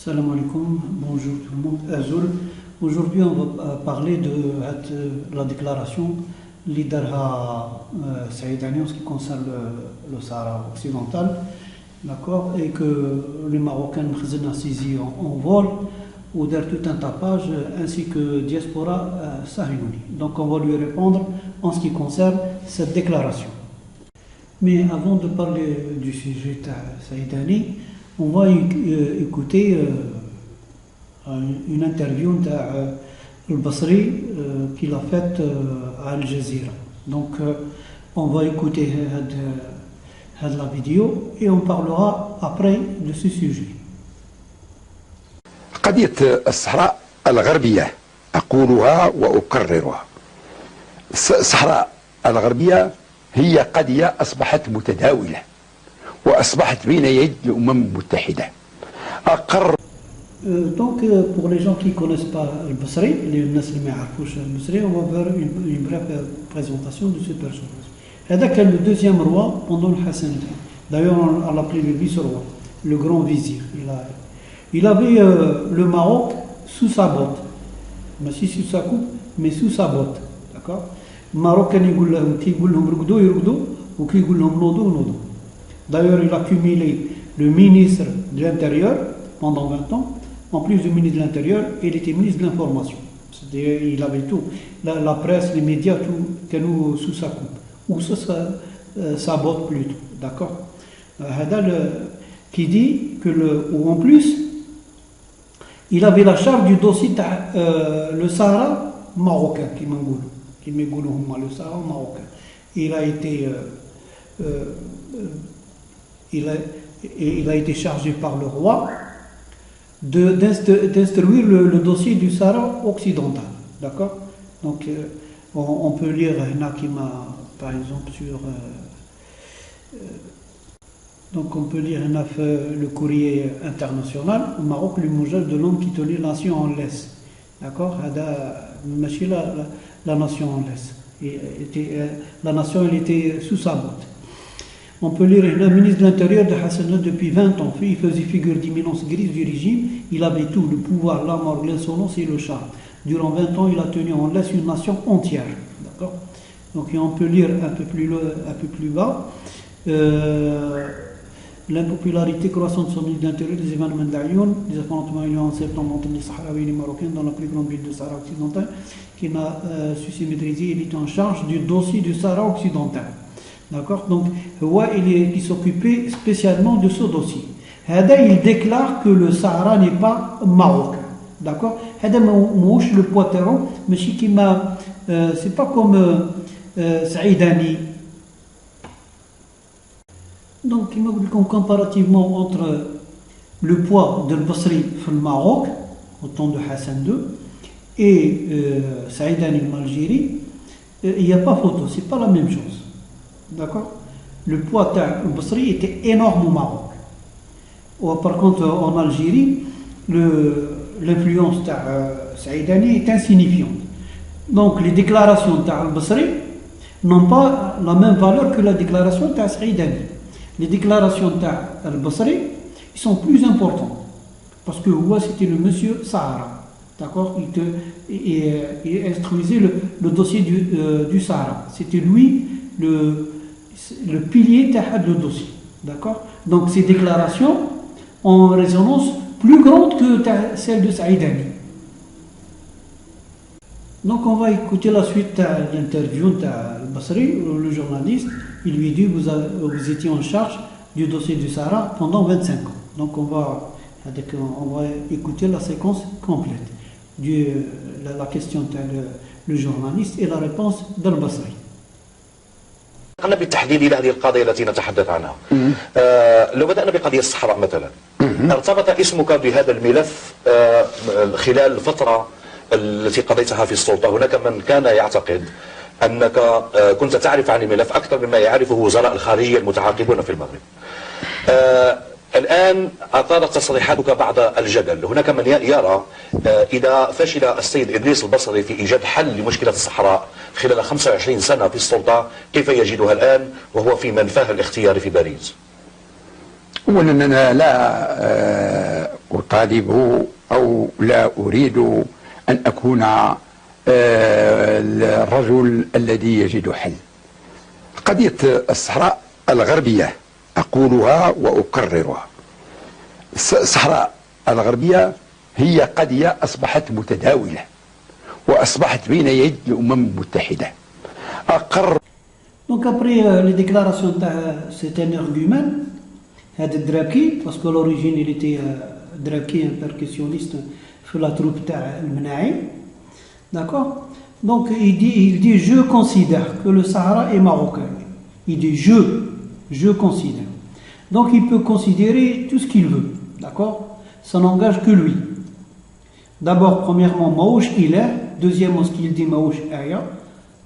Salam alaikum, bonjour tout le monde, Azul. Aujourd'hui, on va parler de la déclaration l'Idarha Saïdani en ce qui concerne le Sahara occidental, d'accord, et que les Marocains ont saisi en vol ou d'ailleurs tout un tapage, ainsi que diaspora sahinouni. Donc on va lui répondre en ce qui concerne cette déclaration. Mais avant de parler du sujet Saïdani, on va écouter une interview d'Al-Basri qu'il a faite à Al Jazeera. Donc on va écouter la vidéo et on parlera après de ce sujet. قضية الصحراء الغربية أقولها وأكررها. الصحراء الغربية هي قضية أصبحت متداولة وأصبحت بين يد الأمم المتحدة. Donc pour les gens qui ne connaissent pas Al-Basri, les Al-Basri, on va faire une brève présentation de ce personnage. C'est le deuxième roi pendant le Hassanid. D'ailleurs on l'appelait le vice-roi, le grand vizir. Il avait le Maroc sous sa botte, mais si sous sa coupe, mais sous sa botte, d'accord. Maroc qui D'ailleurs, il a cumulé le ministre de l'Intérieur pendant 20 ans. En plus du ministre de l'Intérieur, il était ministre de l'Information. C'est-à-dire, il avait tout. La presse, les médias, tout, nous sous sa coupe. Ou sous sa botte plutôt. D'accord. Qui dit que ou en plus, il avait la charge du dossier le Sahara marocain, qui le Sahara marocain. Il a été il a été chargé par le roi d'instruire le dossier du Sahara occidental. D'accord. Donc on peut lire Nakima par exemple sur donc on peut lire le courrier international au Maroc, le Moujal de l'homme qui tenait la nation en laisse. D'accord. La nation en laisse. La nation elle était sous sa botte. On peut lire le ministre de l'Intérieur de Hassan depuis 20 ans. Il faisait figure d'imminence grise du régime. Il avait tout, le pouvoir, la mort, l'insolence et le charme. Durant 20 ans, il a tenu en laisse une nation entière. D'accord. Donc on peut lire un peu plus bas. L'impopularité croissante de son ministre de l'Intérieur, des événements d'Ayoun, des affrontements en septembre entre les Sahraouis et les Marocains dans la plus grande ville de Sahara occidental, qui n'a su se maîtriser. Il était en charge du dossier du Sahara occidental. D'accord. Donc, il s'occupait spécialement de ce dossier. Il déclare que le Sahara n'est pas marocain. D'accord. Le Poitéron, mais c'est pas comme Saïdani. Donc, comparativement entre le poids de Basri au Maroc, au temps de Hassan II, et Saïdani en Algérie, il n'y a pas photo, c'est pas la même chose. D'accord. Le poids de Basri était énorme au Maroc. Par contre, en Algérie, l'influence de Saïdani est insignifiante. Donc, les déclarations de Basri n'ont pas la même valeur que la déclaration de Saïdani. Les déclarations de Basri sont plus importantes. Parce que c'était le monsieur Sahara. D'accord. Il instruisait le dossier du Sahara. C'était lui le pilier de dossier. D'accord. Donc ces déclarations ont une résonance plus grande que celle de Saïdani. Donc on va écouter la suite de l'interview d'Al-Basri, le journaliste. Il lui dit vous étiez en charge du dossier du Sahara pendant 25 ans. Donc on va écouter la séquence complète de la question du journaliste et la réponse d'Al-Basri. بدأنا بالتحديد إلى هذه القضية التي نتحدث عنها. لو بدأنا بقضية الصحراء مثلا، ارتبط اسمك بهذا الملف خلال الفترة التي قضيتها في السلطة. هناك من كان يعتقد أنك كنت تعرف عن الملف أكثر مما يعرفه وزراء الخارجية المتعاقبون في المغرب. الآن أثارت تصريحاتك بعض الجدل. هناك من يرى إذا فشل السيد إدريس البصري في إيجاد حل لمشكلة الصحراء خلال 25 سنة في السلطة، كيف يجدها الآن وهو في منفاه الاختيار في باريس؟ أولا أنا لا أطالب أو لا أريد أن أكون الرجل الذي يجد حل. قضية الصحراء الغربية أقولها وأكررها. الصحراء الغربية هي قضية أصبحت متداولة وأصبحت بين يد الأمم المتحدة. Donc après les déclarations de cet énergumène, هذا Drapki, parce qu'à l'origine il était Drapki, un percussionniste sur la troupe Al-Mna'i, d'accord. Donc il dit je considère que le Sahara est marocain. Il dit je considère. Donc il peut considérer tout ce qu'il veut, d'accord. Ça n'engage que lui. D'abord, premièrement, Maouch il est. Deuxièmement, ce qu'il dit Maouch Aya,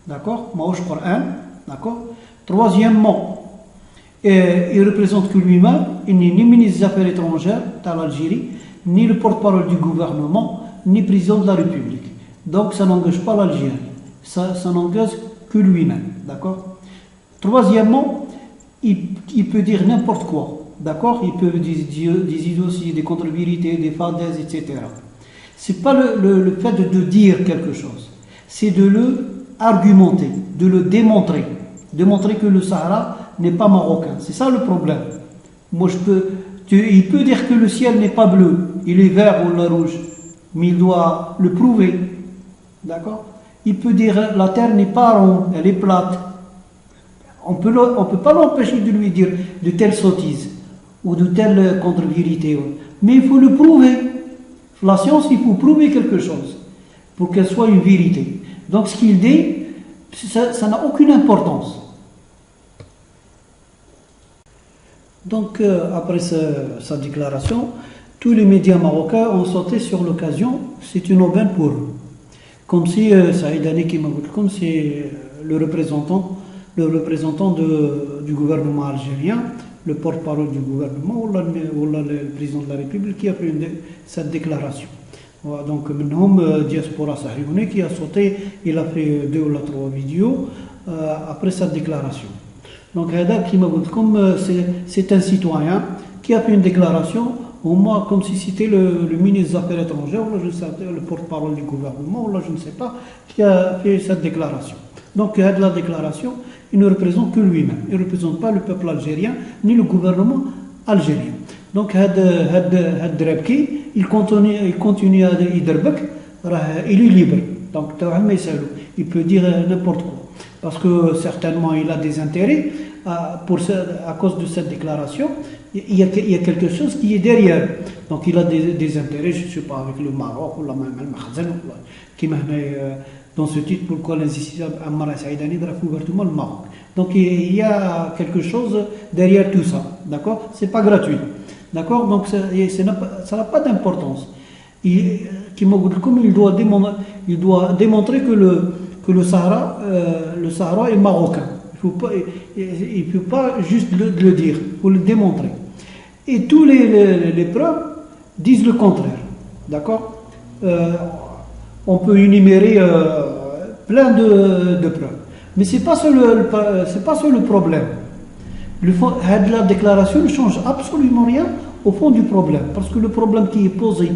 d'accord. Maouch Coran, d'accord. Troisièmement, il représente que lui-même. Il n'est ni ministre des Affaires étrangères de l'Algérie, ni le porte-parole du gouvernement, ni président de la République. Donc ça n'engage pas l'Algérie. Ça n'engage que lui-même, d'accord. Troisièmement, il peut dire n'importe quoi, d'accord. Il peut dire des idioties, des contre-vérités, des fadaises, etc. C'est pas le fait de dire quelque chose, c'est de le argumenter, de le démontrer que le Sahara n'est pas marocain. C'est ça le problème. Moi, il peut dire que le ciel n'est pas bleu, il est vert ou rouge, mais il doit le prouver, d'accord. Il peut dire la terre n'est pas ronde, elle est plate. On peut pas l'empêcher de lui dire de telles sottises ou de telles contre-vérités, mais il faut le prouver. La science, il faut prouver quelque chose pour qu'elle soit une vérité. Donc ce qu'il dit, ça n'a aucune importance. Donc après sa déclaration, tous les médias marocains ont sauté sur l'occasion. C'est une aubaine pour eux. Comme si Saïd Ali Kimagout, comme si le représentant du gouvernement algérien, le porte-parole du gouvernement ou le président de la République qui a fait cette déclaration. Donc maintenant, Diaspora Sahiouni qui a sauté, il a fait 2 ou 3 vidéos après cette déclaration. Donc comme c'est un citoyen qui a fait une déclaration, au moins comme si c'était le ministre des Affaires étrangères ou le porte-parole du gouvernement ou je ne sais pas, qui a fait cette déclaration. Donc la déclaration, il ne représente que lui-même. Il ne représente pas le peuple algérien ni le gouvernement algérien. Donc Drapki, il continue à dire il est libre. Donc il peut dire n'importe quoi. Parce que certainement il a des intérêts à cause de cette déclaration. Il y a quelque chose qui est derrière. Donc il a des intérêts, je ne sais pas, avec le Maroc ou la Makhzen, qui m'a dans ce titre, pourquoi l'institution Ammara Saïdani de ouvertement le Maroc. Donc il y a quelque chose derrière tout ça, d'accord. C'est pas gratuit, d'accord. Donc ça n'a pas d'importance. Comme il doit démontrer que le Sahara est marocain. Il ne peut pas juste le dire, il faut le démontrer. Et tous les preuves disent le contraire, d'accord. On peut énumérer plein de preuves. Mais ce n'est pas ça le problème. La déclaration ne change absolument rien au fond du problème. Parce que le problème qui est posé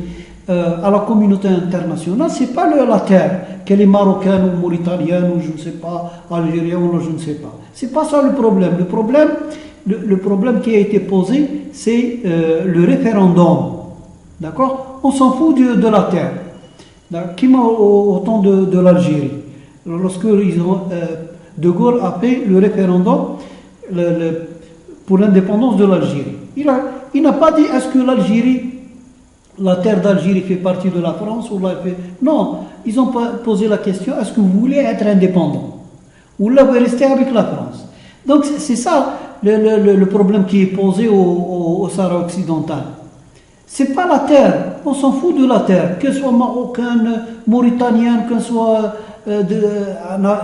à la communauté internationale, ce n'est pas la terre, qu'elle est marocaine ou mauritanienne ou je ne sais pas, algérienne ou je ne sais pas. Ce n'est pas ça le problème. Le problème qui a été posé, c'est le référendum. D'accord. On s'en fout de la terre. Au temps de l'Algérie, lorsque De Gaulle a fait le référendum pour l'indépendance de l'Algérie, il n'a pas dit est-ce que la terre d'Algérie fait partie de la France ou non, ils ont posé la question est-ce que vous voulez être indépendant ou là vous restez avec la France. Donc c'est ça le problème qui est posé au Sahara occidental. C'est pas la terre, on s'en fout de la terre, qu'elle soit marocaine, mauritanienne,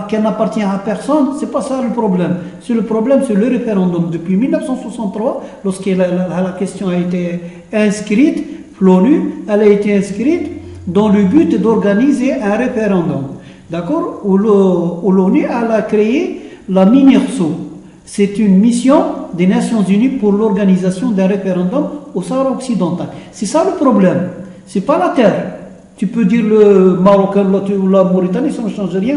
qu'elle n'appartient à personne, c'est pas ça le problème. Le problème, c'est le référendum. Depuis 1963, lorsque la question a été inscrite, l'ONU, elle a été inscrite dans le but d'organiser un référendum. D'accord. Où l'ONU a créé la MINURSO. C'est une mission des Nations Unies pour l'organisation d'un référendum au Sahara occidental. C'est ça le problème. C'est pas la terre. Tu peux dire le Marocain ou la Mauritanie, ça ne change rien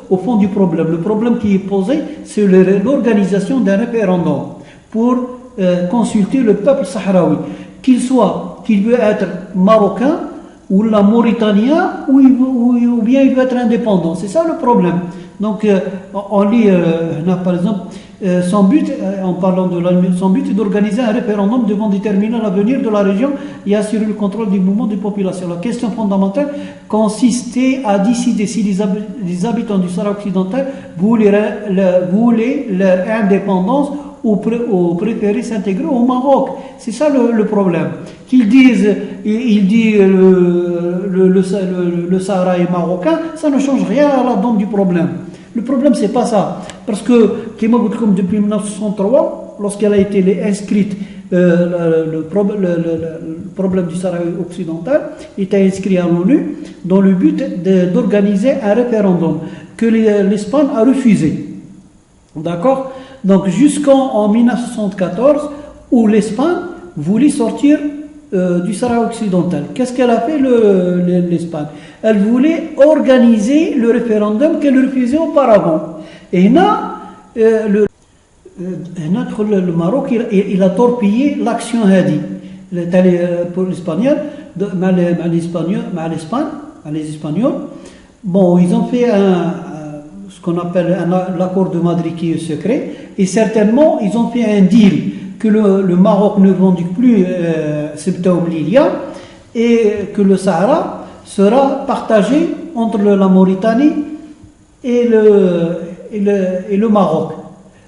au fond du problème. Le problème qui est posé, c'est l'organisation d'un référendum pour consulter le peuple sahraoui. Qu'il veut être marocain ou la Mauritanien ou bien il veut être indépendant. C'est ça le problème. Donc on lit par exemple son but, en parlant de son but est d'organiser un référendum devant déterminer l'avenir de la région et assurer le contrôle du mouvement des populations. La question fondamentale consistait à décider si les habitants du Sahara occidental voulaient leur indépendance ou préférer s'intégrer au Maroc. C'est ça le problème. Qu'ils disent, il dit le Sahara est marocain, ça ne change rien à la donne du problème. Le problème, c'est pas ça. Parce que, comme depuis 1963, lorsqu'elle a été inscrite, le problème du Sahara occidental était inscrit à l'ONU dans le but d'organiser un référendum que l'Espagne a refusé. D'accord? Donc, jusqu'en 1974, où l'Espagne voulait sortir du Sahara occidental. Qu'est-ce qu'elle a fait l'Espagne? Elle voulait organiser le référendum qu'elle refusait auparavant. Et là, le Maroc, il a torpillé l'action Hadi. Pour l'Espagnol, les Espagnols, bon, ils ont fait ce qu'on appelle l'accord de Madrid qui est secret, et certainement, ils ont fait un deal que le Maroc ne revendique plus septembre Lilia et que le Sahara sera partagé entre la Mauritanie et le Maroc,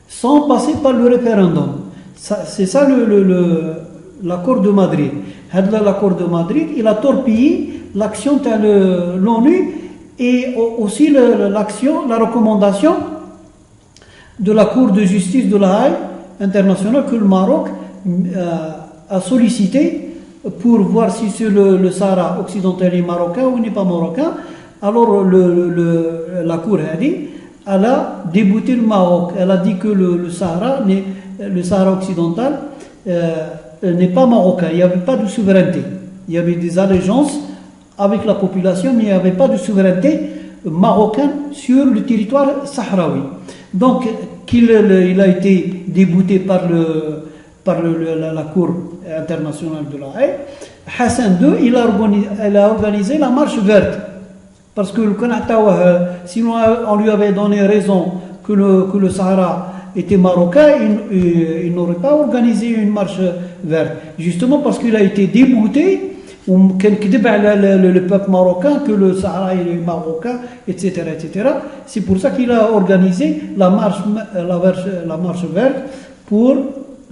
sans passer par le référendum. C'est ça l'accord de Madrid. L'accord de Madrid, il a torpillé l'action de l'ONU et aussi la recommandation de la Cour de justice de la Haye internationale que le Maroc a sollicité pour voir si le Sahara occidental est marocain ou n'est pas marocain. Alors la Cour a dit, elle a débouté le Maroc. Elle a dit que le Sahara occidental n'est pas marocain. Il n'y avait pas de souveraineté. Il y avait des allégeances avec la population, mais il n'y avait pas de souveraineté marocaine sur le territoire sahraoui. Donc, il a été débouté par la Cour internationale de la Haye. Hassan II, il a organisé la marche verte. Parce que sinon on lui avait donné raison que le Sahara était marocain, il n'aurait pas organisé une marche verte. Justement parce qu'il a été débouté, le peuple marocain, que le Sahara est marocain, etc. etc. C'est pour ça qu'il a organisé la marche verte pour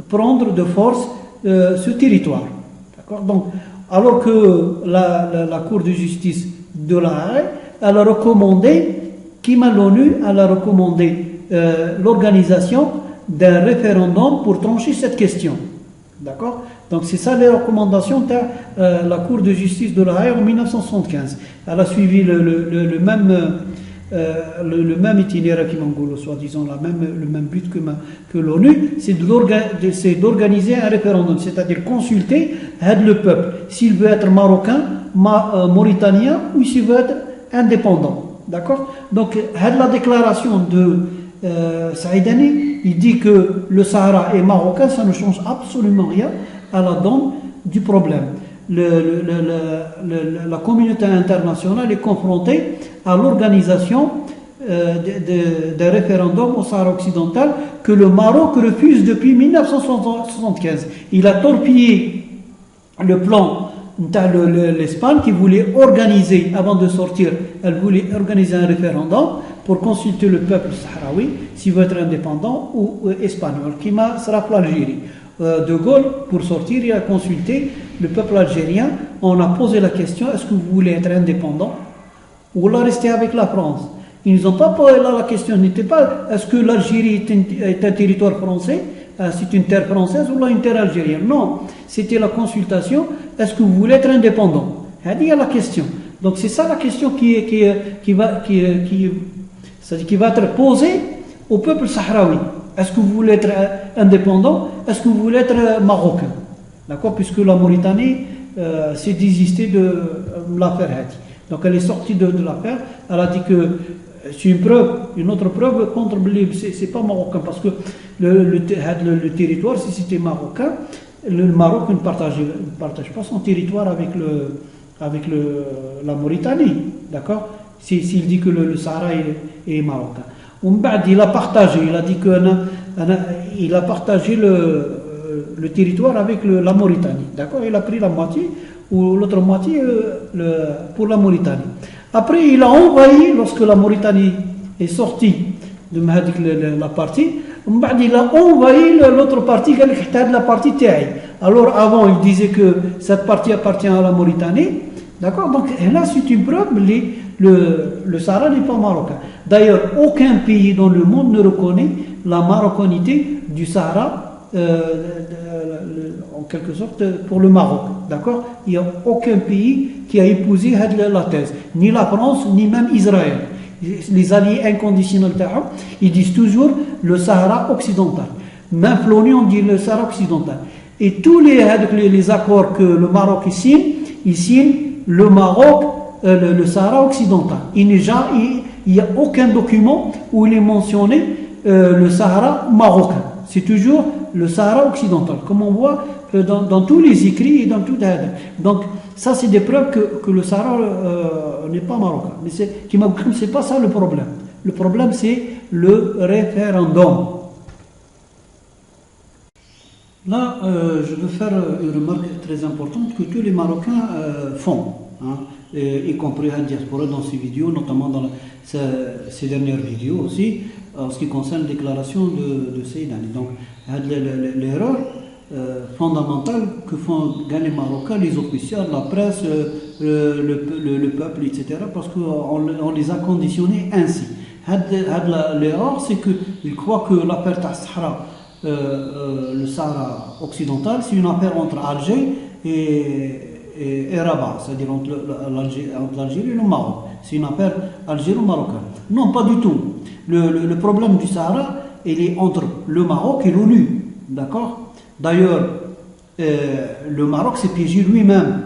prendre de force ce territoire. D'accord? Donc, alors que la Cour de justice de la Haye, elle a recommandé, l'ONU, elle a recommandé l'organisation d'un référendum pour trancher cette question. D'accord? Donc c'est ça les recommandations de la Cour de justice de la Haye en 1975. Elle a suivi le même itinéraire soi-disant le même but que l'ONU, c'est d'organiser un référendum, c'est-à-dire consulter le peuple, s'il veut être marocain, mauritanien ou s'il veut être indépendant. D'accord? Donc la déclaration de Saïdani, il dit que le Sahara est marocain, ça ne change absolument rien à la donne du problème. La communauté internationale est confrontée à l'organisation d'un référendum au Sahara occidental que le Maroc refuse depuis 1975. Il a torpillé le plan de l'Espagne qui voulait organiser, avant de sortir, elle voulait organiser un référendum pour consulter le peuple sahraoui s'il veut être indépendant ou espagnol, qui sera pour l'Algérie. De Gaulle, pour sortir, il a consulté le peuple algérien. On a posé la question, est-ce que vous voulez être indépendant ou là rester avec la France? Ils n'ont pas posé la question, n'était pas est-ce que l'Algérie est un territoire français, c'est une terre française ou là une terre algérienne? Non, c'était la consultation, est-ce que vous voulez être indépendant? Il y a la question. Donc c'est ça la question qui va être posée au peuple sahraoui. Est-ce que vous voulez être indépendant? Est-ce que vous voulez être marocain? D'accord? Puisque la Mauritanie s'est désistée de l'affaire Hadi. Donc elle est sortie de l'affaire. Elle a dit que c'est une autre preuve contre Blib. C'est pas marocain parce que le territoire, si c'était marocain, le Maroc ne partage pas son territoire avec la Mauritanie. D'accord? S'il dit que le Sahara est marocain. Il a partagé, il a dit qu'il a partagé le territoire avec la Mauritanie. D'accord? Il a pris la moitié ou l'autre moitié pour la Mauritanie. Après, il a envahi, lorsque la Mauritanie est sortie de la partie, il a envahi l'autre partie, la partie Taï. Alors avant, il disait que cette partie appartient à la Mauritanie. D'accord? Donc là, c'est une preuve, le Sahara n'est pas marocain. D'ailleurs, aucun pays dans le monde ne reconnaît la marocanité du Sahara, en quelque sorte, pour le Maroc. D'accord? Il n'y a aucun pays qui a épousé la thèse. Ni la France, ni même Israël. Les alliés inconditionnels, ils disent toujours le Sahara occidental. Même Floni, on dit le Sahara occidental. Et tous les accords que le Maroc signe, ils signent le Maroc, le Sahara occidental. Il n'y a aucun document où il est mentionné le Sahara marocain. C'est toujours le Sahara occidental, comme on voit dans tous les écrits et dans tout. Donc ça, c'est des preuves que le Sahara n'est pas marocain. Mais c'est pas ça le problème. Le problème, c'est le référendum. Là, je veux faire une remarque très importante que tous les Marocains font, hein, y compris la diaspora dans ces vidéos, notamment dans ces dernières vidéos aussi, en ce qui concerne la déclaration de Seyd Ali. Donc, l'erreur fondamentale que font les Marocains, les officiels, la presse, le peuple, etc., parce qu'on les a conditionnés ainsi. L'erreur, c'est qu'ils croient que l'affaire Sahara, le Sahara occidental, c'est une affaire entre Alger et Rabat, c'est-à-dire entre l'Algérie et le Maroc. C'est une affaire algéro-marocaine. Non, pas du tout. Le problème du Sahara, il est entre le Maroc et l'ONU. D'accord? D'ailleurs, le Maroc s'est piégé lui-même.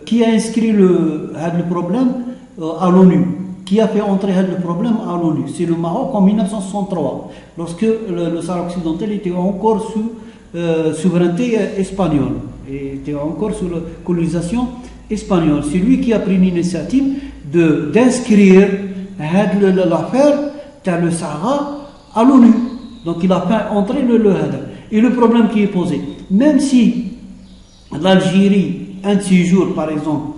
Qui a inscrit le problème à l'ONU? Qui a fait entrer le problème à l'ONU? C'est le Maroc en 1963, lorsque le Sahara occidental était encore sous souveraineté espagnole, et était encore sous la colonisation espagnole. C'est lui qui a pris l'initiative d'inscrire l'affaire de le Sahara à l'ONU. Donc il a fait entrer le Hadar. Et le problème qui est posé, même si l'Algérie, un de ces jours par exemple,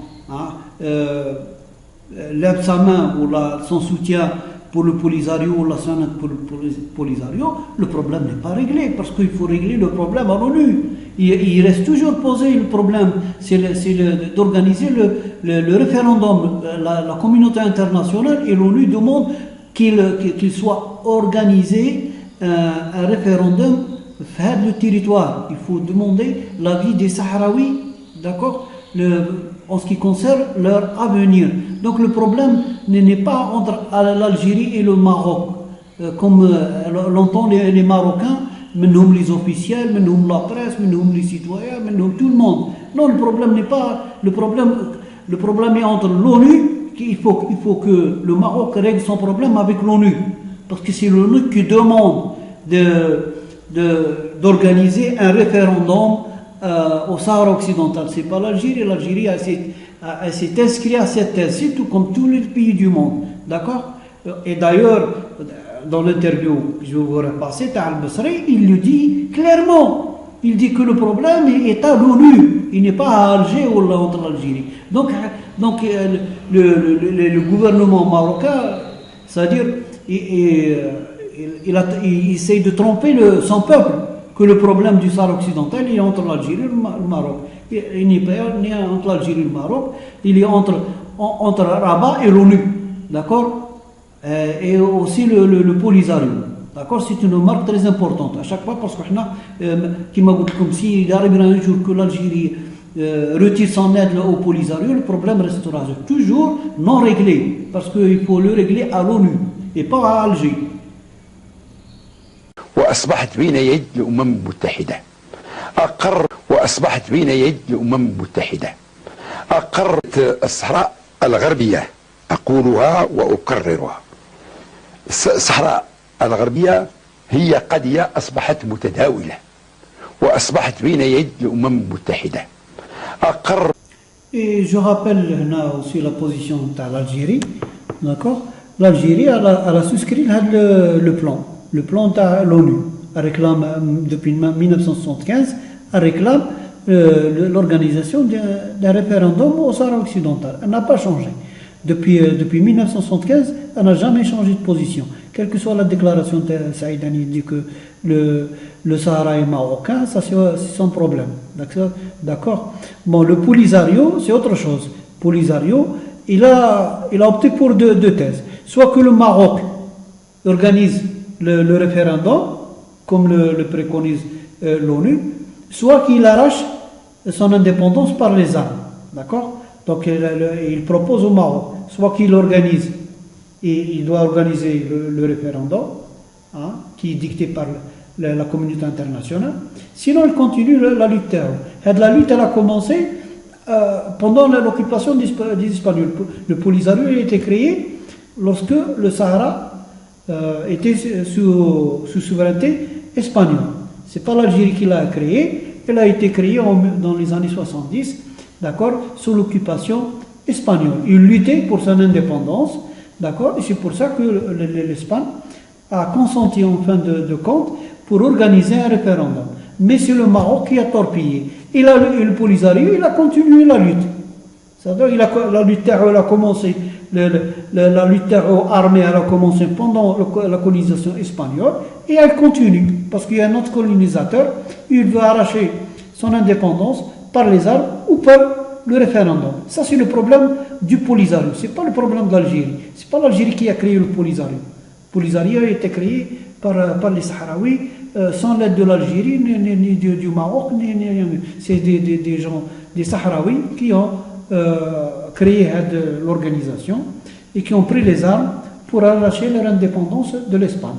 lève sa main ou son soutien pour le Polisario ou la sonate pour le Polisario, le problème n'est pas réglé, parce qu'il faut régler le problème à l'ONU. Il reste toujours posé le problème, c'est d'organiser le référendum. La communauté internationale et l'ONU demandent qu'il soit organisé un référendum faire le territoire. Il faut demander l'avis des Sahraouis, d'accord, en ce qui concerne leur avenir. Donc le problème n'est pas entre l'Algérie et le Maroc, comme l'entendent les Marocains, même les officiels, même la presse, même les citoyens, même tout le monde. Non, le problème n'est pas... Le problème est entre l'ONU, il faut que le Maroc règle son problème avec l'ONU. Parce que c'est l'ONU qui demande d'organiser un référendum au Sahara occidental. C'est pas l'Algérie. L'Algérie s'est inscrite à cette thèse, tout comme tous les pays du monde. D'accord? Et d'ailleurs, dans l'interview que je vais vous repasser, Al-Basri, il le dit clairement. Il dit que le problème est à l'ONU, il n'est pas à Alger ou entre l'Algérie. Donc le gouvernement marocain, c'est-à-dire, il essaye de tromper son peuple, que le problème du Sahara occidental est entre l'Algérie et le Maroc. Il n'est pas entre l'Algérie et le Maroc, il est entre Rabat et l'ONU, d'accord, et aussi le Polisario. D'accord, c'est une remarque très importante à chaque fois, parce que qui m'a dit comme s'il arrive un jour que l'Algérie retire son aide au Polisario, le problème restera toujours non réglé, parce qu'il faut le régler à l'ONU et pas à Alger. وأصبحت بين يد الأمم المتحدة. أقر وأصبحت بين يد الأمم المتحدة. أقرت الصحراء الغربية، أقولها وأكررها، الصحراء الغربية هي قضية أصبحت متداولة وأصبحت بين يد الأمم المتحدة. أقر. Et je rappelle là aussi la position de l'Algérie, d'accord? L'Algérie a souscrit le plan de l'ONU. Elle réclame depuis 1975, elle réclame l'organisation d'un référendum au Sahara occidental. Elle n'a pas changé. Depuis 1975, elle n'a jamais changé de position. Quelle que soit la déclaration de Saïdani, il dit que le Sahara est marocain, ça c'est son problème. D'accord? Bon, le Polisario, c'est autre chose. Polisario, il a opté pour deux thèses. Soit que le Maroc organise le référendum, comme le préconise l'ONU, soit qu'il arrache son indépendance par les armes. D'accord? Donc il propose au Maroc, soit qu'il organise, et il doit organiser le référendum, hein, qui est dicté par la communauté internationale, sinon il continue la lutte. La lutte elle a commencé pendant l'occupation des Espagnols. Le Polisario a été créé lorsque le Sahara était sous souveraineté espagnole. Ce n'est pas l'Algérie qui l'a créé, elle a été créée dans les années 70, d'accord, sous l'occupation espagnole. Il luttait pour son indépendance, d'accord, et c'est pour ça que l'Espagne a consenti en fin de compte pour organiser un référendum. Mais c'est le Maroc qui a torpillé. Et le Polisario, il a continué la lutte. C'est-à-dire la lutte elle a commencé, la lutte armée elle a commencé pendant la colonisation espagnole et elle continue parce qu'il y a un autre colonisateur, il veut arracher son indépendance par les armes ou par le référendum. Ça c'est le problème du Polisario, c'est pas le problème de l'Algérie. C'est pas l'Algérie qui a créé le Polisario. Le Polisario a été créé par les Sahraouis sans l'aide de l'Algérie ni du Maroc, c'est des gens, des Sahraouis qui ont créé l'organisation et qui ont pris les armes pour arracher leur indépendance de l'Espagne.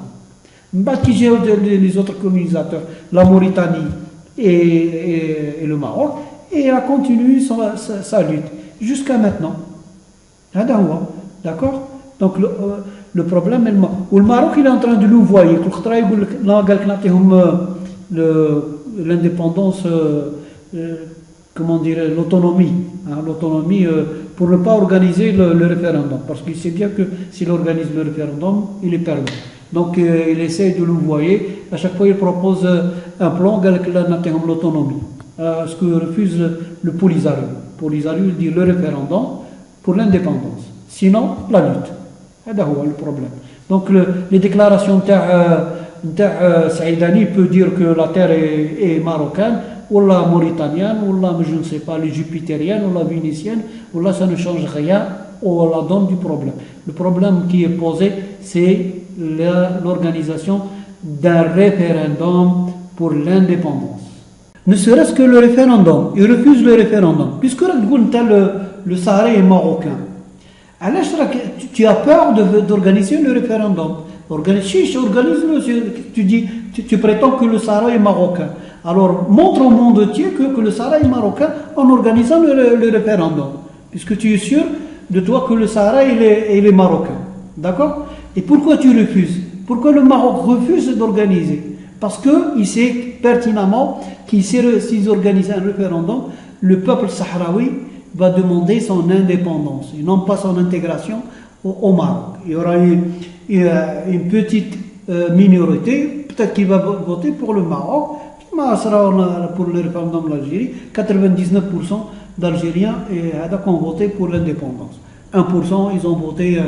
Les autres colonisateurs, la Mauritanie et le Maroc, et elle a continué sa lutte jusqu'à maintenant. D'accord? Donc le problème est le Maroc il est en train de nous voir. L'indépendance, comment dire, l'autonomie, l'autonomie pour ne pas organiser le référendum, parce qu'il sait bien que s'il organise le référendum, il est perdu. Donc il essaie de l'envoyer. À chaque fois, il propose un plan l'autonomie. Ce que refuse le Polisario. Le Polisario il dit le référendum pour l'indépendance. Sinon, la lutte. C'est le problème. Donc les déclarations de Saïdani peut dire que la terre est marocaine, ou la mauritanienne, ou la, je ne sais pas, les jupitérienne, ou la vénitienne, ou là ça ne change rien, ou la donne du problème. Le problème qui est posé, c'est l'organisation d'un référendum pour l'indépendance. Ne serait-ce que le référendum, il refuse le référendum, puisque le Sahara est marocain. Alors, tu as peur d'organiser le référendum. Organise-le. Tu prétends que le Sahara est marocain. Alors, montre au monde entier que le Sahara est marocain en organisant le référendum. Puisque tu es sûr de toi que le Sahara il est marocain. D'accord? Et pourquoi tu refuses? Pourquoi le Maroc refuse d'organiser? Parce qu'il sait pertinemment qu'il sait s'ils organisent un référendum, le peuple sahraoui va demander son indépendance et non pas son intégration au Maroc. Il y aura une petite minorité, peut-être qui va voter pour le Maroc, mais sera pour le référendum de l'Algérie. 99% d'Algériens ont voté pour l'indépendance. 1% ils ont voté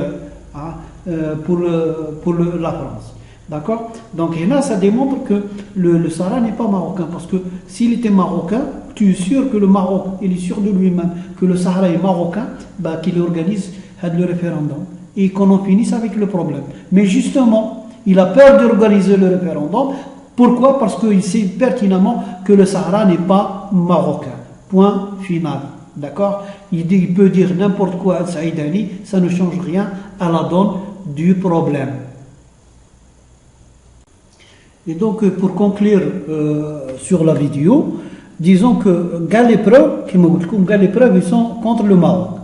pour la France. D'accord? Donc là, ça démontre que le Sahara n'est pas marocain, parce que s'il était marocain, tu es sûr que le Maroc, il est sûr de lui-même que le Sahara est marocain, qu'il organise le référendum et qu'on en finisse avec le problème. Mais justement, il a peur d'organiser le référendum. Pourquoi? Parce qu'il sait pertinemment que le Sahara n'est pas marocain. Point final. D'accord? Il peut dire n'importe quoi à Saïdani, ça ne change rien à la donne du problème. Et donc, pour conclure sur la vidéo, disons que les preuves, ils sont contre le Maroc.